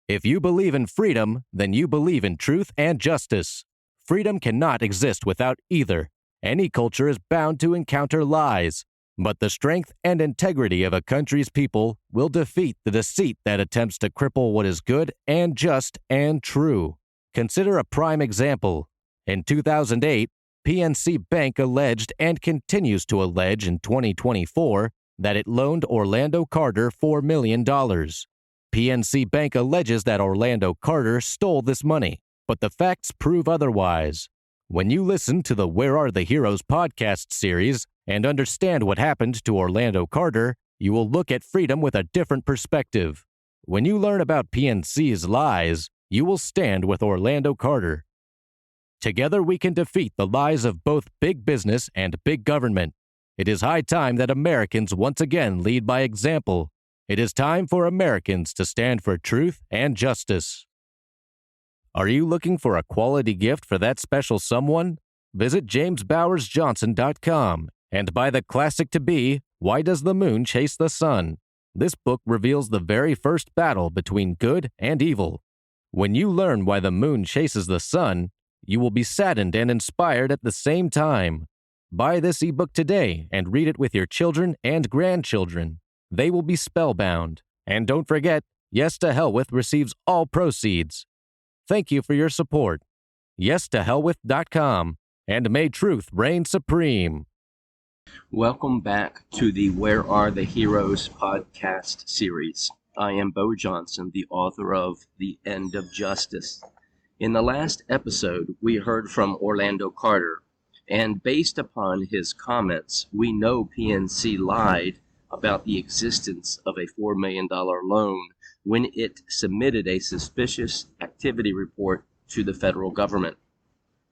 If you believe in freedom, then you believe in truth and justice. Freedom cannot exist without either. Any culture is bound to encounter lies, but the strength and integrity of a country's people will defeat the deceit that attempts to cripple what is good and just and true. Consider a prime example. In 2008, PNC Bank alleged and continues to allege in 2024 that it loaned Orlando Carter $4 million. PNC Bank alleges that Orlando Carter stole this money, but the facts prove otherwise. When you listen to the Where Are the Heroes podcast series and understand what happened to Orlando Carter, you will look at freedom with a different perspective. When you learn about PNC's lies, you will stand with Orlando Carter. Together we can defeat the lies of both big business and big government. It is high time that Americans once again lead by example. It is time for Americans to stand for truth and justice. Are you looking for a quality gift for that special someone? Visit jamesbowersjohnson.com and buy the classic to be, Why Does the Moon Chase the Sun? This book reveals the very first battle between good and evil. When you learn why the moon chases the sun, you will be saddened and inspired at the same time. Buy this ebook today and read it with your children and grandchildren. They will be spellbound. And don't forget, Yes to Hell With receives all proceeds. Thank you for your support. YesToHellWith.com, and may truth reign supreme. Welcome back to the Where Are the Heroes podcast series. I am Beau Johnson, the author of The End of Justice. In the last episode, we heard from Orlando Carter, and based upon his comments, we know PNC lied about the existence of a $4 million loan when it submitted a suspicious activity report to the federal government.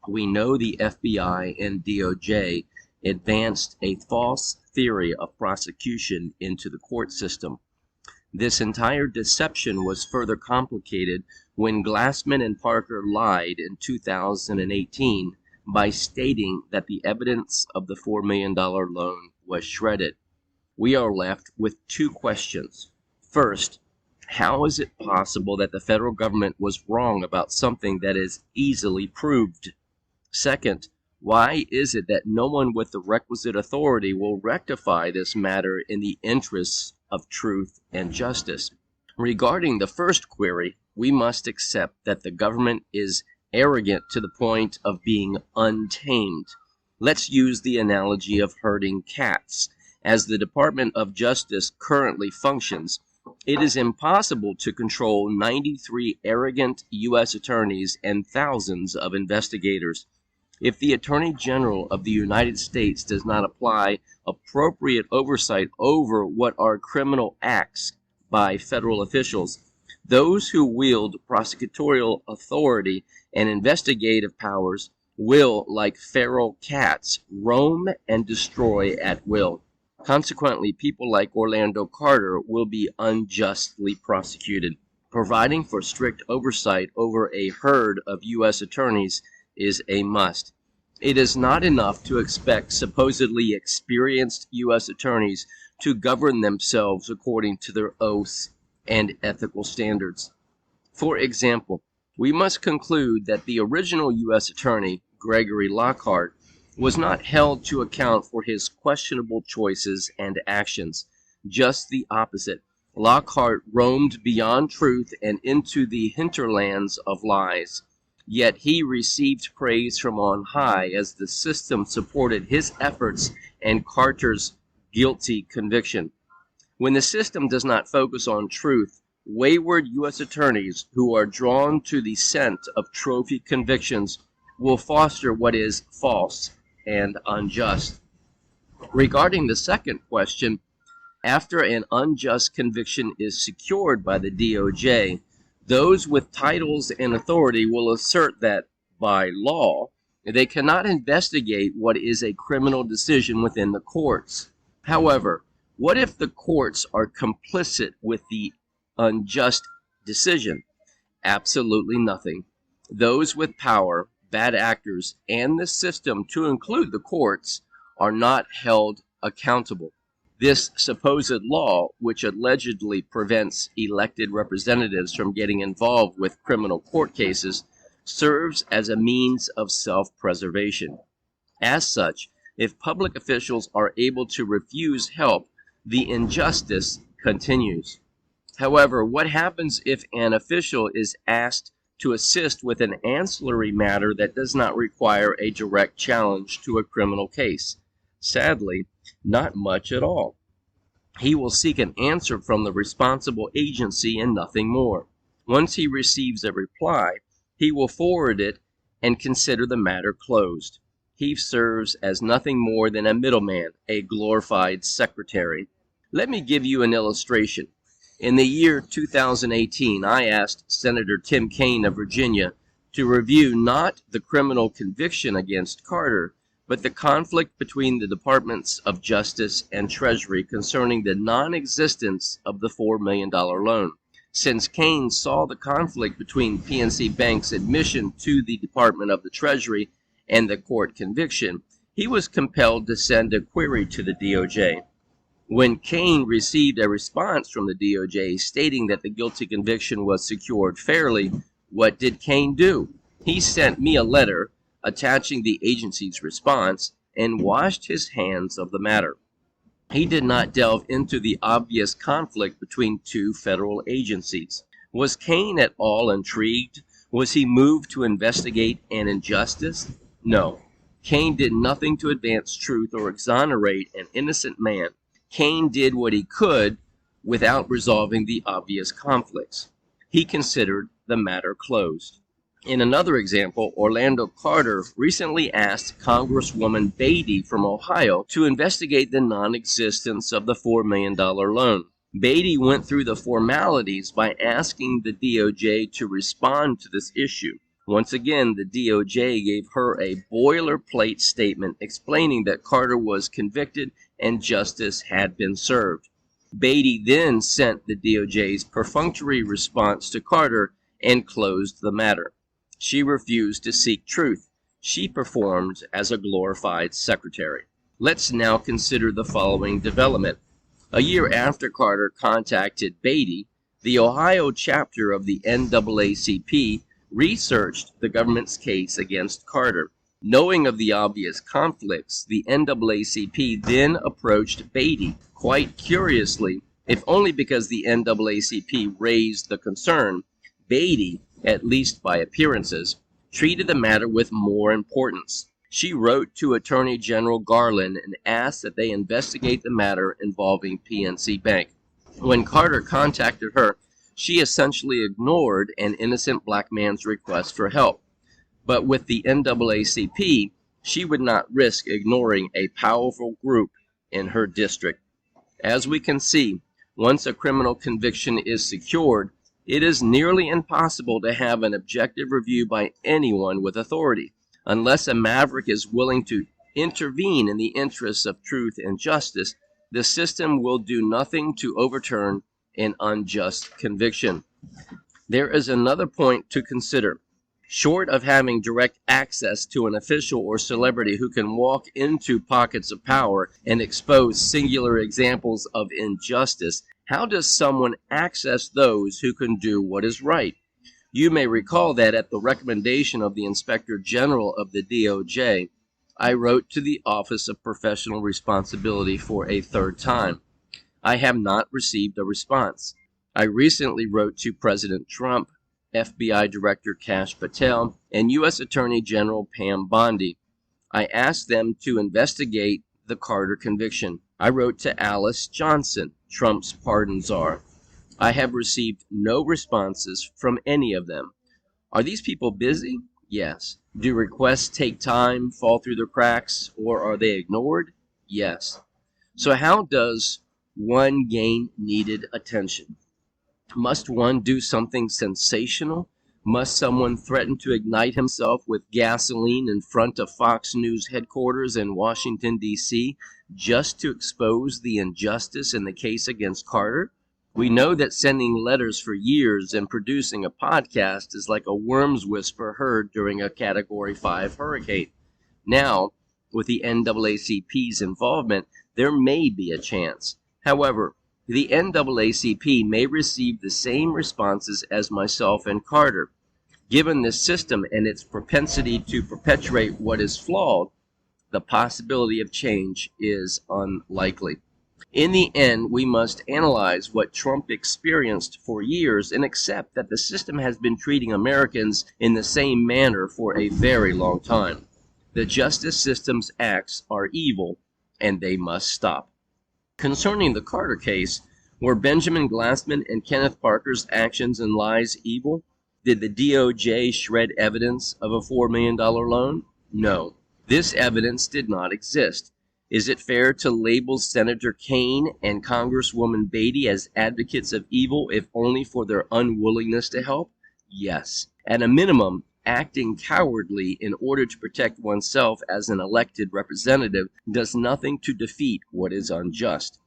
We know the FBI and DOJ advanced a false theory of prosecution into the court system. This entire deception was further complicated when Glassman and Parker lied in 2018 by stating that the evidence of the $4 million loan was shredded. We are left with two questions. First, how is it possible that the federal government was wrong about something that is easily proved? Second, why is it that no one with the requisite authority will rectify this matter in the interests of truth and justice? Regarding the first query, we must accept that the government is arrogant to the point of being untamed. Let's use the analogy of herding cats. As the Department of Justice currently functions, it is impossible to control 93 arrogant U.S. attorneys and thousands of investigators. If the Attorney General of the United States does not apply appropriate oversight over what are criminal acts by federal officials, those who wield prosecutorial authority and investigative powers will, like feral cats, roam and destroy at will. Consequently, people like Orlando Carter will be unjustly prosecuted. Providing for strict oversight over a herd of U.S. attorneys is a must. It is not enough to expect supposedly experienced U.S. attorneys to govern themselves according to their oaths and ethical standards. For example, we must conclude that the original U.S. attorney, Gregory Lockhart, was not held to account for his questionable choices and actions. Just the opposite. Lockhart roamed beyond truth and into the hinterlands of lies. Yet he received praise from on high as the system supported his efforts and Carter's guilty conviction. When the system does not focus on truth, wayward U.S. attorneys who are drawn to the scent of trophy convictions will foster what is false and unjust. Regarding the second question, after an unjust conviction is secured by the DOJ, those with titles and authority will assert that, by law, they cannot investigate what is a criminal decision within the courts. However, what if the courts are complicit with the unjust decision? Absolutely nothing. Those with power, bad actors, and the system, to include the courts, are not held accountable. This supposed law, which allegedly prevents elected representatives from getting involved with criminal court cases, serves as a means of self-preservation. As such, if public officials are able to refuse help, the injustice continues. However, what happens if an official is asked to assist with an ancillary matter that does not require a direct challenge to a criminal case? Sadly, not much at all. He will seek an answer from the responsible agency and nothing more. Once he receives a reply, he will forward it and consider the matter closed. He serves as nothing more than a middleman, a glorified secretary. Let me give you an illustration. In the year 2018, I asked Senator Tim Kaine of Virginia to review not the criminal conviction against Carter, but the conflict between the Departments of Justice and Treasury concerning the non-existence of the $4 million loan. Since Kaine saw the conflict between PNC Bank's admission to the Department of the Treasury and the court conviction, he was compelled to send a query to the DOJ. When Kaine received a response from the DOJ stating that the guilty conviction was secured fairly, what did Kaine do? He sent me a letter attaching the agency's response and washed his hands of the matter. He did not delve into the obvious conflict between two federal agencies. Was Kaine at all intrigued? Was he moved to investigate an injustice? No. Kaine did nothing to advance truth or exonerate an innocent man. Kaine did what he could without resolving the obvious conflicts. He considered the matter closed. In another example, Orlando Carter recently asked Congresswoman Beatty from Ohio to investigate the non-existence of the $4 million loan. Beatty went through the formalities by asking the DOJ to respond to this issue. Once again, the DOJ gave her a boilerplate statement explaining that Carter was convicted and justice had been served. Beatty then sent the DOJ's perfunctory response to Carter and closed the matter. She refused to seek truth. She performed as a glorified secretary. Let's now consider the following development. A year after Carter contacted Beatty, the Ohio chapter of the NAACP researched the government's case against Carter. Knowing of the obvious conflicts, the NAACP then approached Beatty. Quite curiously, if only because the NAACP raised the concern, Beatty, at least by appearances, treated the matter with more importance. She wrote to Attorney General Garland and asked that they investigate the matter involving PNC Bank. When Carter contacted her, she essentially ignored an innocent black man's request for help. But with the NAACP, she would not risk ignoring a powerful group in her district. As we can see, once a criminal conviction is secured, it is nearly impossible to have an objective review by anyone with authority. Unless a maverick is willing to intervene in the interests of truth and justice, the system will do nothing to overturn an unjust conviction. There is another point to consider. Short of having direct access to an official or celebrity who can walk into pockets of power and expose singular examples of injustice, how does someone access those who can do what is right? You may recall that at the recommendation of the Inspector General of the DOJ, I wrote to the Office of Professional Responsibility for a third time. I have not received a response. I recently wrote to President Trump, FBI Director Kash Patel, and U.S. Attorney General Pam Bondi. I asked them to investigate the Carter conviction. I wrote to Alice Johnson, Trump's pardon czar. I have received no responses from any of them. Are these people busy? Yes. Do requests take time, fall through the cracks, or are they ignored? Yes. So how does one gain needed attention? Must one do something sensational? Must someone threaten to ignite himself with gasoline in front of Fox News headquarters in Washington, D.C., just to expose the injustice in the case against Carter? We know that sending letters for years and producing a podcast is like a worm's whisper heard during a Category 5 hurricane. Now, with the NAACP's involvement, there may be a chance. However, the NAACP may receive the same responses as myself and Carter. Given this system and its propensity to perpetuate what is flawed, the possibility of change is unlikely. In the end, we must analyze what Trump experienced for years and accept that the system has been treating Americans in the same manner for a very long time. The justice system's acts are evil, and they must stop. Concerning the Carter case, were Benjamin Glassman and Kenneth Parker's actions and lies evil? Did the DOJ shred evidence of a $4 million loan? No. This evidence did not exist. Is it fair to label Senator Kaine and Congresswoman Beatty as advocates of evil, if only for their unwillingness to help? Yes. At a minimum, acting cowardly in order to protect oneself as an elected representative does nothing to defeat what is unjust.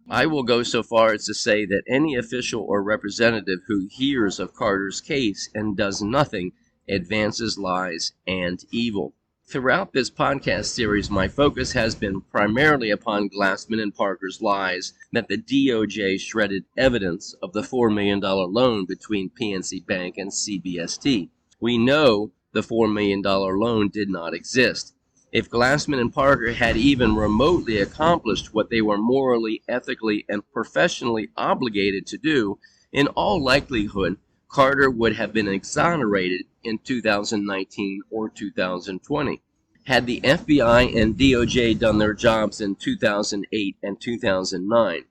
I will go so far as to say that any official or representative who hears of Carter's case and does nothing advances lies and evil. Throughout this podcast series, my focus has been primarily upon Glassman and Parker's lies that the DOJ shredded evidence of the $4 million loan between PNC Bank and CBST. We know the $4 million loan did not exist. If Glassman and Parker had even remotely accomplished what they were morally, ethically, and professionally obligated to do, in all likelihood, Carter would have been exonerated in 2019 or 2020. Had the FBI and DOJ done their jobs in 2008 and 2009,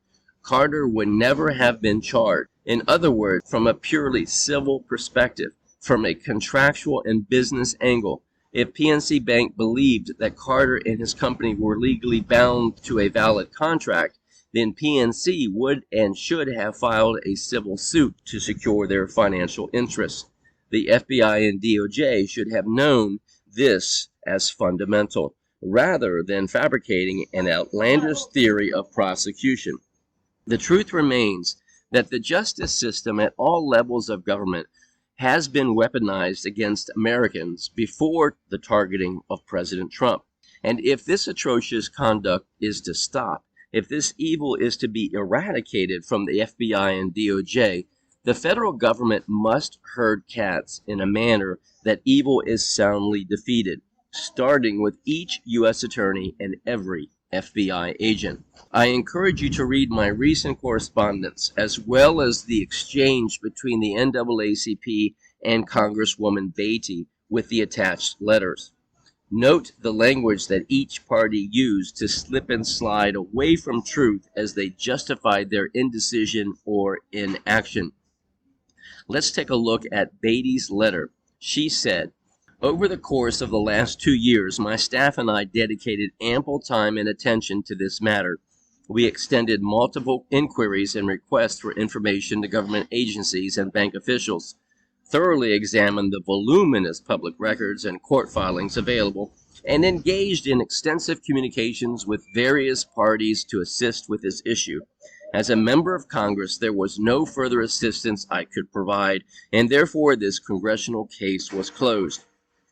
Carter would never have been charged. In other words, from a purely civil perspective, from a contractual and business angle, if PNC Bank believed that Carter and his company were legally bound to a valid contract, then PNC would and should have filed a civil suit to secure their financial interests. The FBI and DOJ should have known this as fundamental, rather than fabricating an outlandish theory of prosecution. The truth remains that the justice system at all levels of government has been weaponized against Americans before the targeting of President Trump. And if this atrocious conduct is to stop, if this evil is to be eradicated from the FBI and DOJ, the federal government must herd cats in a manner that evil is soundly defeated, starting with each U.S. attorney and every FBI agent. I encourage you to read my recent correspondence, as well as the exchange between the NAACP and Congresswoman Beatty with the attached letters. Note the language that each party used to slip and slide away from truth as they justified their indecision or inaction. Let's take a look at Beatty's letter. She said, "Over the course of the last 2 years, my staff and I dedicated ample time and attention to this matter. We extended multiple inquiries and requests for information to government agencies and bank officials, thoroughly examined the voluminous public records and court filings available, and engaged in extensive communications with various parties to assist with this issue. As a member of Congress, there was no further assistance I could provide, and therefore this congressional case was closed.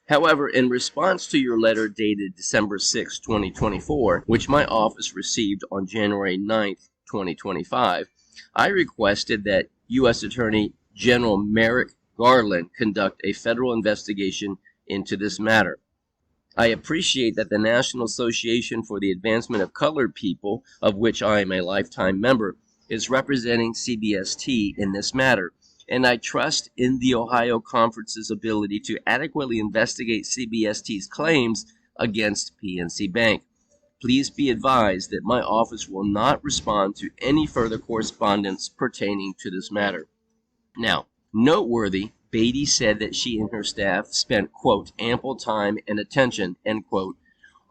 However, in response to your letter dated December 6, 2024, which my office received on January 9, 2025, I requested that U.S. Attorney General Merrick Garland conduct a federal investigation into this matter. I appreciate that the National Association for the Advancement of Colored People, of which I am a lifetime member, is representing CBST in this matter, and I trust in the Ohio Conference's ability to adequately investigate CBST's claims against PNC Bank. Please be advised that my office will not respond to any further correspondence pertaining to this matter." Now, noteworthy, Beatty said that she and her staff spent, quote, ample time and attention, end quote,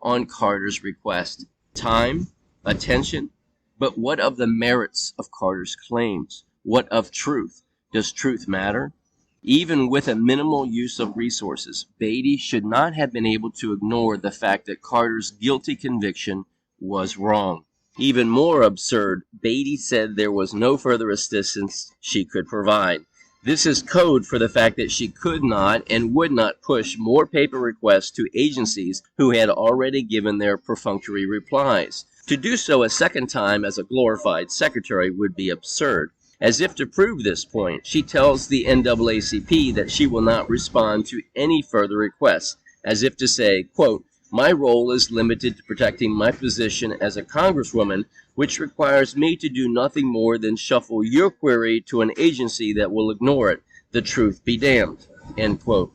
on Carter's request. Time, attention, but what of the merits of Carter's claims? What of truth? Does truth matter? Even with a minimal use of resources, Beatty should not have been able to ignore the fact that Carter's guilty conviction was wrong. Even more absurd, Beatty said there was no further assistance she could provide. This is code for the fact that she could not and would not push more paper requests to agencies who had already given their perfunctory replies. To do so a second time as a glorified secretary would be absurd. As if to prove this point, she tells the NAACP that she will not respond to any further requests, as if to say, quote, "My role is limited to protecting my position as a congresswoman, which requires me to do nothing more than shuffle your query to an agency that will ignore it. The truth be damned," end quote.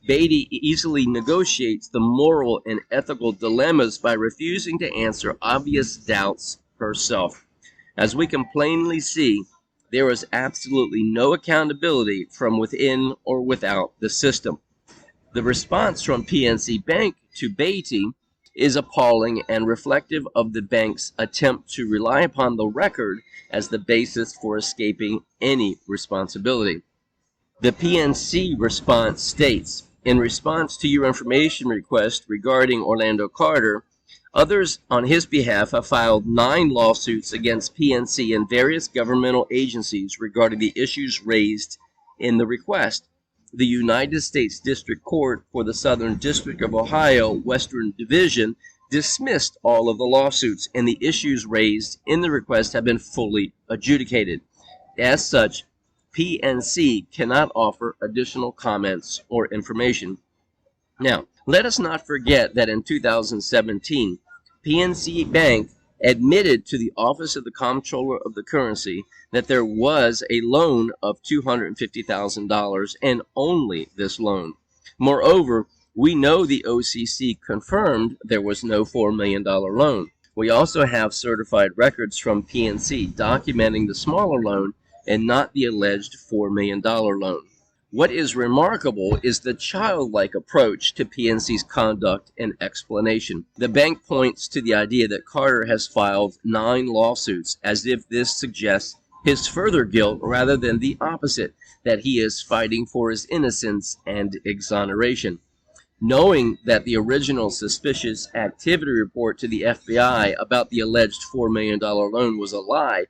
Beatty easily negotiates the moral and ethical dilemmas by refusing to answer obvious doubts herself. As we can plainly see, there is absolutely no accountability from within or without the system. The response from PNC Bank to Beatty is appalling and reflective of the bank's attempt to rely upon the record as the basis for escaping any responsibility. The PNC response states, "In response to your information request regarding Orlando Carter, others on his behalf have filed 9 lawsuits against PNC and various governmental agencies regarding the issues raised in the request. The United States District Court for the Southern District of Ohio, Western Division, dismissed all of the lawsuits, and the issues raised in the request have been fully adjudicated. As such, PNC cannot offer additional comments or information." Now, let us not forget that in 2017, PNC Bank admitted to the Office of the Comptroller of the Currency that there was a loan of $250,000 and only this loan. Moreover, we know the OCC confirmed there was no $4 million loan. We also have certified records from PNC documenting the smaller loan and not the alleged $4 million loan. What is remarkable is the childlike approach to PNC's conduct and explanation. The bank points to the idea that Carter has filed 9 lawsuits, as if this suggests his further guilt rather than the opposite, that he is fighting for his innocence and exoneration. Knowing that the original suspicious activity report to the FBI about the alleged $4 million loan was a lie,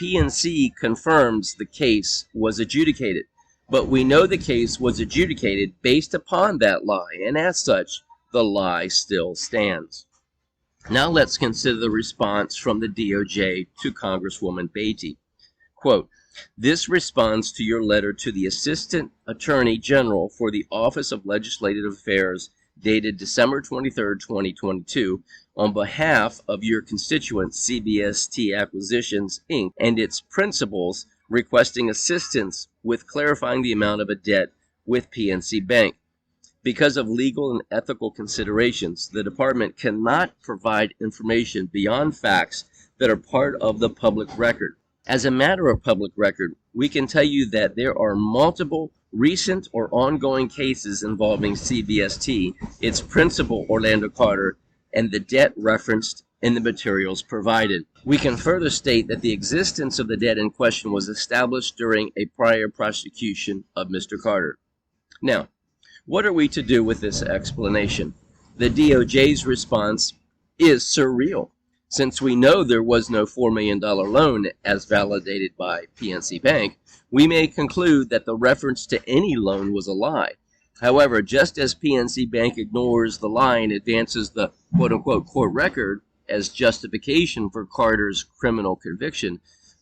PNC confirms the case was adjudicated. But we know the case was adjudicated based upon that lie, and as such, the lie still stands. Now let's consider the response from the DOJ to Congresswoman Beatty. Quote, "This responds to your letter to the Assistant Attorney General for the Office of Legislative Affairs dated December 23, 2022, on behalf of your constituent CBST Acquisitions, Inc., and its principals, requesting assistance with clarifying the amount of a debt with PNC Bank. Because of legal and ethical considerations, the department cannot provide information beyond facts that are part of the public record. As a matter of public record, we can tell you that there are multiple recent or ongoing cases involving CBST, its principal Orlando Carter, and the debt referenced in the materials provided. We can further state that the existence of the debt in question was established during a prior prosecution of Mr. Carter." Now, what are we to do with this explanation? The DOJ's response is surreal. Since we know there was no $4 million loan as validated by PNC Bank, we may conclude that the reference to any loan was a lie. However, just as PNC Bank ignores the lie and advances the quote-unquote court record as justification for Carter's criminal conviction,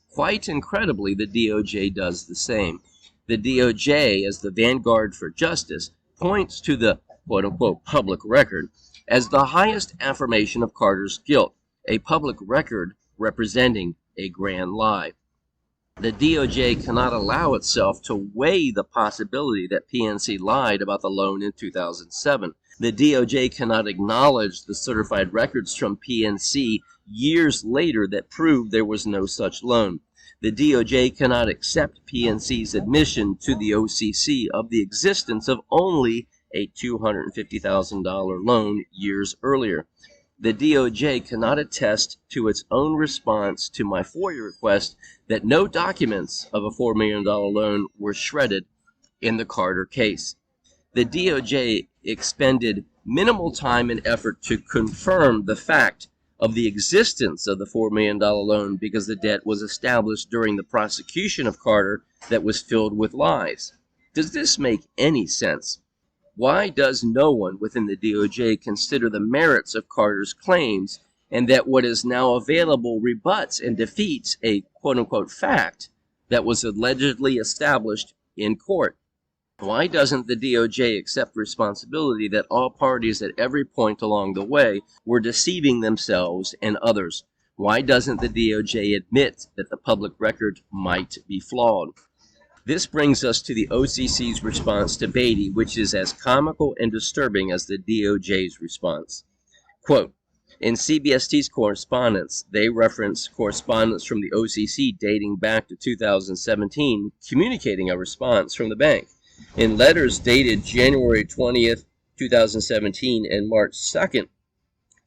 quite incredibly, the DOJ does the same. The DOJ, as the vanguard for justice, points to the quote-unquote public record as the highest affirmation of Carter's guilt, a public record representing a grand lie. The DOJ cannot allow itself to weigh the possibility that PNC lied about the loan in 2007. The DOJ cannot acknowledge the certified records from PNC years later that prove there was no such loan. The DOJ cannot accept PNC's admission to the OCC of the existence of only a $250,000 loan years earlier. The DOJ cannot attest to its own response to my FOIA request that no documents of a $4 million loan were shredded in the Carter case. The DOJ expended minimal time and effort to confirm the fact of the existence of the $4 million loan because the debt was established during the prosecution of Carter that was filled with lies. Does this make any sense? Why does no one within the DOJ consider the merits of Carter's claims and that what is now available rebuts and defeats a quote-unquote fact that was allegedly established in court. Why doesn't the DOJ accept responsibility that all parties at every point along the way were deceiving themselves and others? Why doesn't the DOJ admit that the public record might be flawed? This brings us to the OCC's response to Beatty, which is as comical and disturbing as the DOJ's response. Quote, in CBST's correspondence, they reference correspondence from the OCC dating back to 2017, communicating a response from the bank. In letters dated January 20th, 2017 and March 2nd,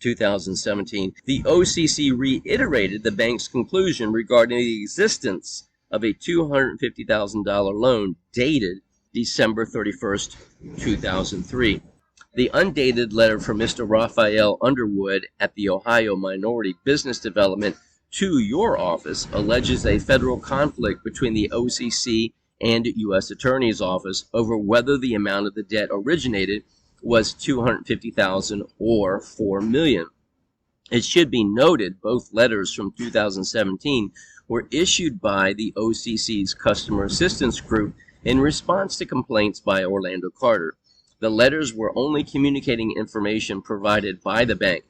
2017, the OCC reiterated the bank's conclusion regarding the existence of a $250,000 loan dated December 31st, 2003. The undated letter from Mr. Raphael Underwood at the Ohio Minority Business Development to your office alleges a federal conflict between the OCC and U.S. Attorney's Office over whether the amount of the debt originated was $250,000 or $4 million. It should be noted both letters from 2017 were issued by the OCC's Customer Assistance Group in response to complaints by Orlando Carter. The letters were only communicating information provided by the bank.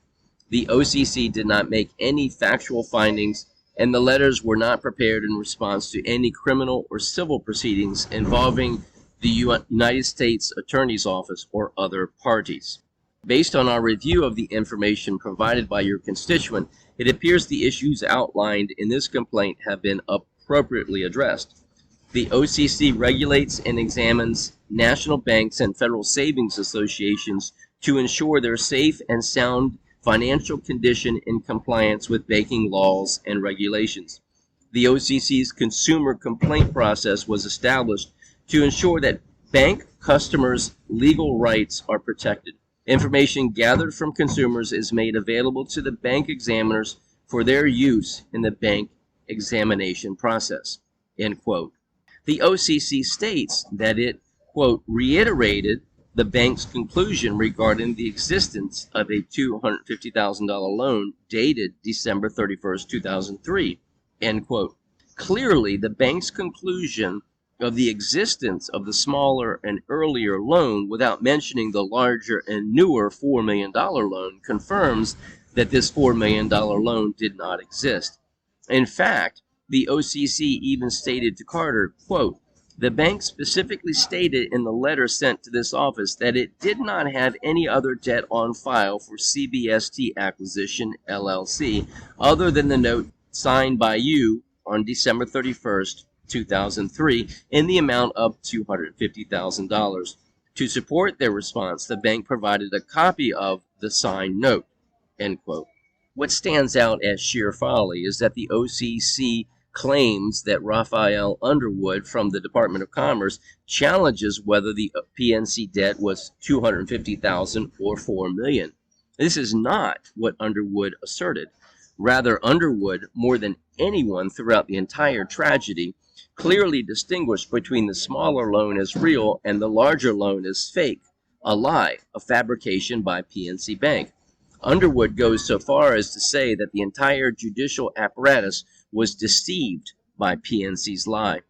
The OCC did not make any factual findings, and the letters were not prepared in response to any criminal or civil proceedings involving the United States Attorney's Office or other parties. Based on our review of the information provided by your constituent, it appears the issues outlined in this complaint have been appropriately addressed. The OCC regulates and examines national banks and federal savings associations to ensure their safe and sound financial condition in compliance with banking laws and regulations. The OCC's consumer complaint process was established to ensure that bank customers' legal rights are protected. Information gathered from consumers is made available to the bank examiners for their use in the bank examination process. End quote. The OCC states that it, quote, reiterated the bank's conclusion regarding the existence of a $250,000 loan dated December 31st, 2003, end quote. Clearly, the bank's conclusion of the existence of the smaller and earlier loan without mentioning the larger and newer $4 million loan confirms that this $4 million loan did not exist. In fact, the OCC even stated to Carter, quote, the bank specifically stated in the letter sent to this office that it did not have any other debt on file for CBST Acquisition, LLC, other than the note signed by you on December 31st, 2003, in the amount of $250,000. To support their response, the bank provided a copy of the signed note, end quote. What stands out as sheer folly is that the OCC claims that Raphael Underwood from the Department of Commerce challenges whether the PNC debt was $250,000 or $4 million. This is not what Underwood asserted. Rather, Underwood, more than anyone throughout the entire tragedy, clearly distinguished between the smaller loan as real and the larger loan as fake, a lie, a fabrication by PNC Bank. Underwood goes so far as to say that the entire judicial apparatus was deceived by PNC's lie.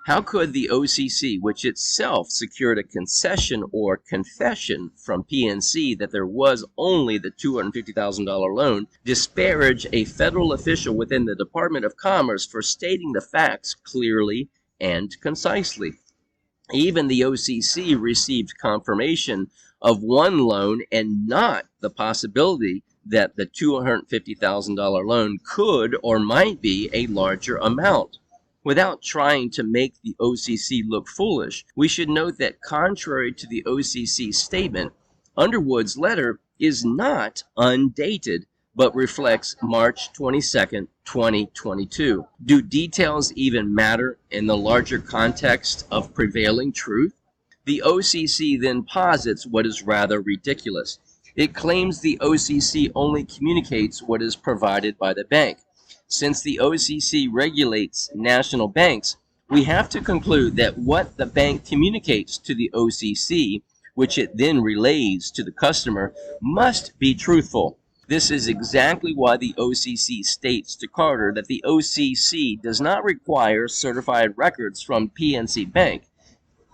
How could the OCC, which itself secured a concession or confession from PNC that there was only the $250,000 loan, disparage a federal official within the Department of Commerce for stating the facts clearly and concisely? Even the OCC received confirmation of one loan and not the possibility that the $250,000 loan could or might be a larger amount. Without trying to make the OCC look foolish, we should note that contrary to the OCC's statement, Underwood's letter is not undated, but reflects March 22nd, 2022. Do details even matter in the larger context of prevailing truth? The OCC then posits what is rather ridiculous. It claims the OCC only communicates what is provided by the bank. Since the OCC regulates national banks, we have to conclude that what the bank communicates to the OCC, which it then relays to the customer, must be truthful. This is exactly why the OCC states to Carter that the OCC does not require certified records from PNC Bank.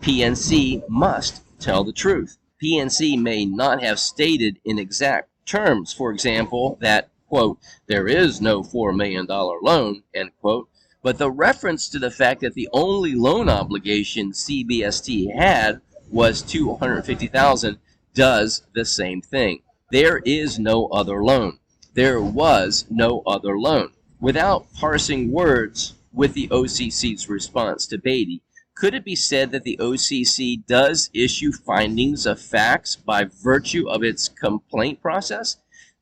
PNC must tell the truth. PNC may not have stated in exact terms, for example, that, quote, there is no $4 million loan, end quote, but the reference to the fact that the only loan obligation CBST had was $250,000 does the same thing. There is no other loan. There was no other loan. Without parsing words with the OCC's response to Beatty, could it be said that the OCC does issue findings of facts by virtue of its complaint process?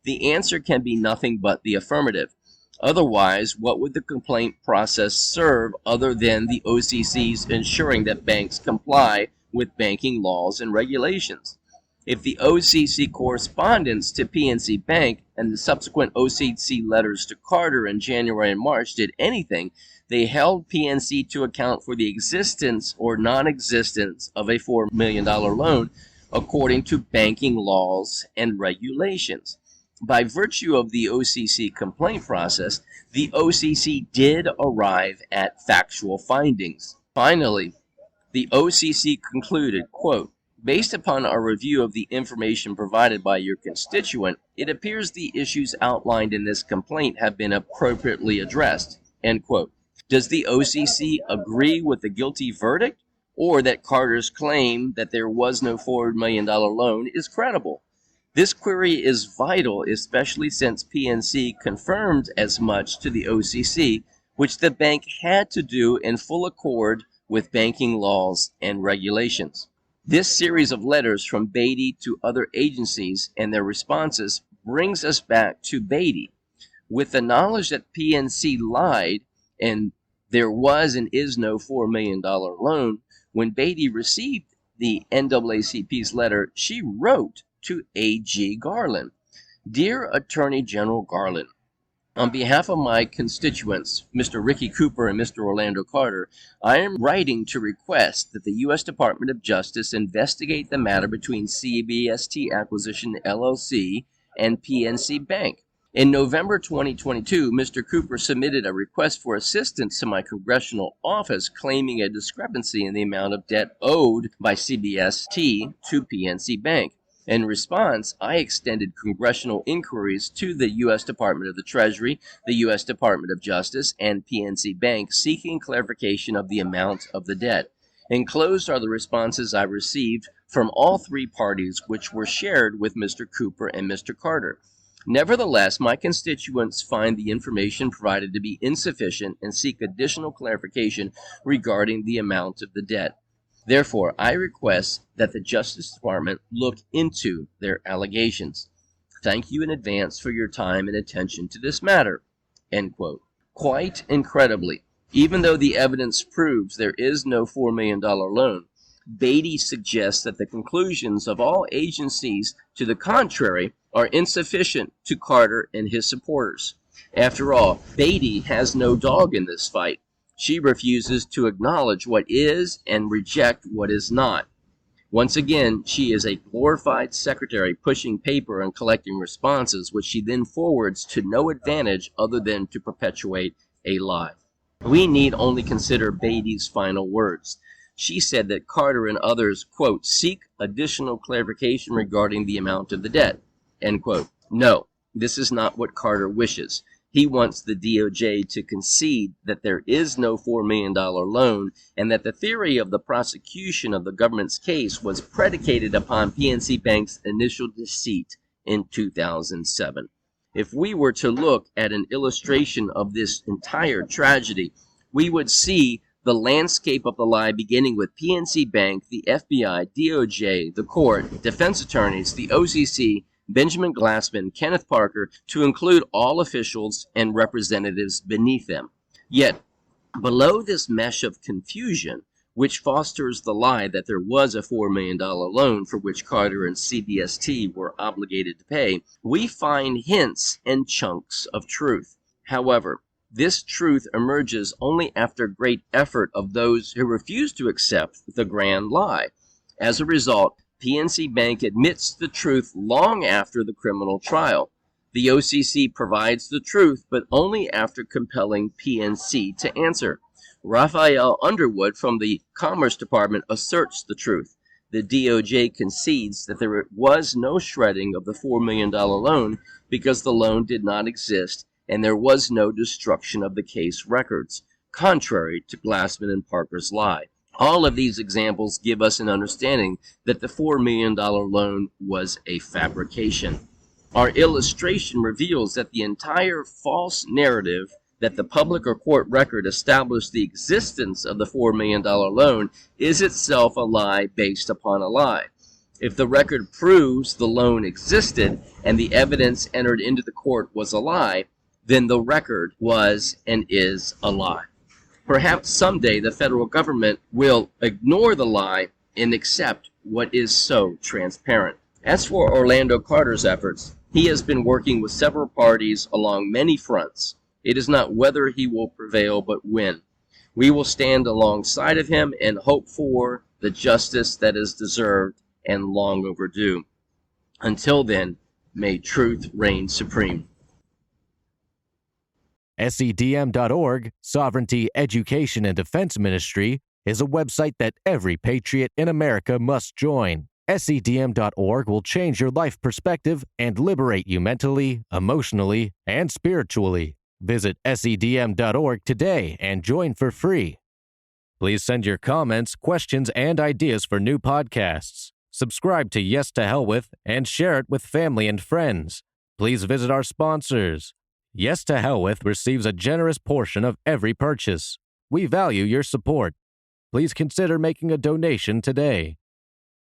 The answer can be nothing but the affirmative. Otherwise, what would the complaint process serve other than the OCC's ensuring that banks comply with banking laws and regulations? If the OCC correspondence to PNC Bank and the subsequent OCC letters to Carter in January and March did anything, they held PNC to account for the existence or non-existence of a $4 million loan according to banking laws and regulations. By virtue of the OCC complaint process, the OCC did arrive at factual findings. Finally, the OCC concluded, quote, based upon our review of the information provided by your constituent, it appears the issues outlined in this complaint have been appropriately addressed, end quote. Does the OCC agree with the guilty verdict, or that Carter's claim that there was no $4 million loan is credible? This query is vital, especially since PNC confirmed as much to the OCC, which the bank had to do in full accord with banking laws and regulations. This series of letters from Beatty to other agencies and their responses brings us back to Beatty. With the knowledge that PNC lied and there was and is no $4 million loan, when Beatty received the NAACP's letter, she wrote to A.G. Garland, Dear Attorney General Garland, on behalf of my constituents, Mr. Ricky Cooper and Mr. Orlando Carter, I am writing to request that the U.S. Department of Justice investigate the matter between CBST Acquisition LLC and PNC Bank. In November 2022, Mr. Cooper submitted a request for assistance to my congressional office claiming a discrepancy in the amount of debt owed by CBST to PNC Bank. In response, I extended congressional inquiries to the U.S. Department of the Treasury, the U.S. Department of Justice, and PNC Bank seeking clarification of the amount of the debt. Enclosed are the responses I received from all three parties, which were shared with Mr. Cooper and Mr. Carter. Nevertheless, my constituents find the information provided to be insufficient and seek additional clarification regarding the amount of the debt. Therefore, I request that the Justice Department look into their allegations. Thank you in advance for your time and attention to this matter. End quote. Quite incredibly, even though the evidence proves there is no $4 million loan, Beatty suggests that the conclusions of all agencies to the contrary are insufficient to Carter and his supporters. After all, Beatty has no dog in this fight. She refuses to acknowledge what is and reject what is not. Once again, she is a glorified secretary pushing paper and collecting responses, which she then forwards to no advantage other than to perpetuate a lie. We need only consider Beatty's final words. She said that Carter and others, quote, seek additional clarification regarding the amount of the debt, end quote. No, this is not what Carter wishes. He wants the DOJ to concede that there is no $4 million loan and that the theory of the prosecution of the government's case was predicated upon PNC Bank's initial deceit in 2007. If we were to look at an illustration of this entire tragedy, we would see the landscape of the lie beginning with PNC Bank, the FBI, DOJ, the court, defense attorneys, the OCC, Benjamin Glassman, Kenneth Parker, to include all officials and representatives beneath them. Yet, below this mesh of confusion, which fosters the lie that there was a $4 million loan for which Carter and CBST were obligated to pay, we find hints and chunks of truth. However, this truth emerges only after great effort of those who refuse to accept the grand lie. As a result, PNC Bank admits the truth long after the criminal trial. The OCC provides the truth, but only after compelling PNC to answer. Raphael Underwood from the Commerce Department asserts the truth. The DOJ concedes that there was no shredding of the $4 million loan because the loan did not exist and there was no destruction of the case records, contrary to Glassman and Parker's lie. All of these examples give us an understanding that the $4 million loan was a fabrication. Our illustration reveals that the entire false narrative that the public or court record established the existence of the $4 million loan is itself a lie based upon a lie. If the record proves the loan existed and the evidence entered into the court was a lie, then the record was and is a lie. Perhaps someday the federal government will ignore the lie and accept what is so transparent. As for Orlando Carter's efforts, he has been working with several parties along many fronts. It is not whether he will prevail, but when. We will stand alongside of him and hope for the justice that is deserved and long overdue. Until then, may truth reign supreme. SEDM.org, Sovereignty, Education, and Defense Ministry, is a website that every patriot in America must join. SEDM.org will change your life perspective and liberate you mentally, emotionally, and spiritually. Visit SEDM.org today and join for free. Please send your comments, questions, and ideas for new podcasts. Subscribe to Yes to Hell With and share it with family and friends. Please visit our sponsors. Yes to Hell With receives a generous portion of every purchase. We value your support. Please consider making a donation today.